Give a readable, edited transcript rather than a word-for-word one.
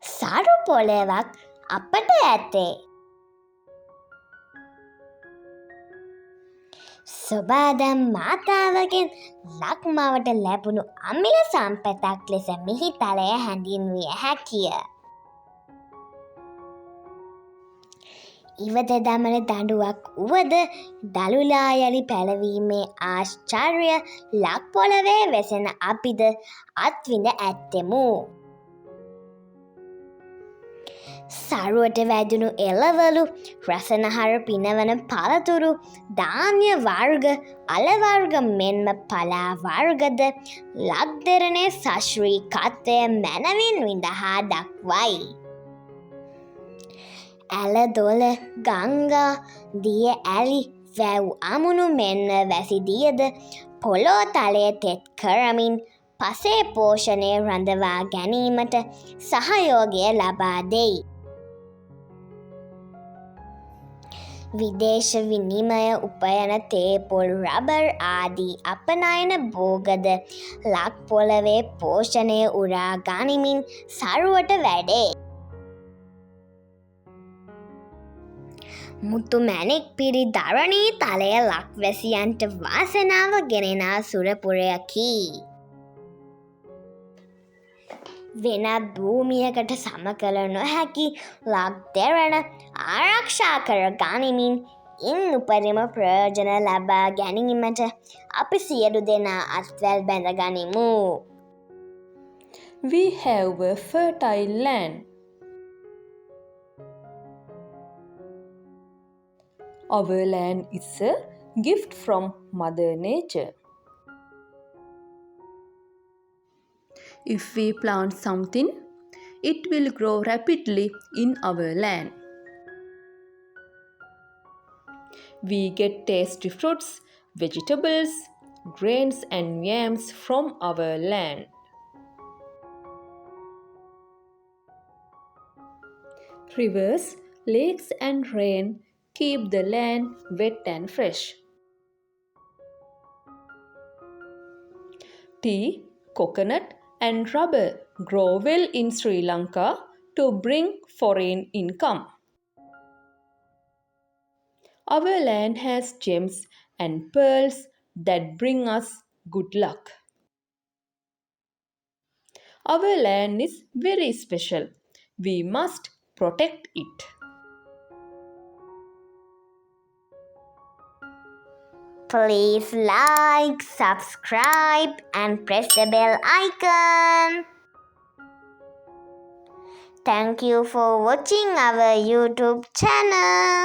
සරු පොළවක් අපට ඇතේ. සොබාදම් මාතාවගෙන් ලක්මාවට ලැබුණු අමිල සම්පතක් ලෙස මිහිතලය හැඳින්විය හැකිය. ඉවත දමන දඬුවක් වුවද දළුලා යළි පැලවීමේ ආශ්චර්ය ලක් පොළවේ වෙසෙන අපිද අත්විඳ ඇත්තෙමු. සරුවට වැදුණු එළවලු, රසනහර පිනවන පළතුරු, ධාන්‍ය වර්ග, අල වර්ග මෙන්ම පලා වර්ගද ලක්දෙරණේ සශ්‍රීකත්වය මැනවින් විඳහා දක්වයි. ඇල දොළ, ගංගා, දිය ඇලි, වැව් අමුණු මෙන්ම වැසිදියද පොළෝ තලය තෙත් කරමින් පසේ පෝෂණය රඳවා ගැනීමට සහයෝගය ලබා දෙයි. විදේශ විනිමය උපයන තේපොල්, රබර් ආදී අපනයන භෝගද ලක් පොළවේ පෝෂණය උරා ගනිමින් සරුවට වැඩේ. මුතු මැණික් පිරි දරණී තලය ලක්වැසියන්ට වාසනාව ගෙනෙනා සුරපුරයකි. වෙනත් භූමියකට සම කළ නොහැකි ලක් දෙරණ ආරක්ෂා කර ගනිමින් ඉන් උපරිම ප්‍රයෝජන ලබා ගැනීමට අපි සියලු දෙනා අත්වැල් බැඳ ගනිමු. We have a fertile land. Our land is a gift from Mother Nature. If we plant something, it will grow rapidly in our land. We get tasty fruits, vegetables, grains, and yams from our land. Rivers, lakes, and rain keep the land wet and fresh. Tea, coconut, and rubber grow well in Sri Lanka to bring foreign income. Our land has gems and pearls that bring us good luck. Our land is very special. We must protect it. Please like, subscribe, and press the bell icon. Thank you for watching our YouTube channel.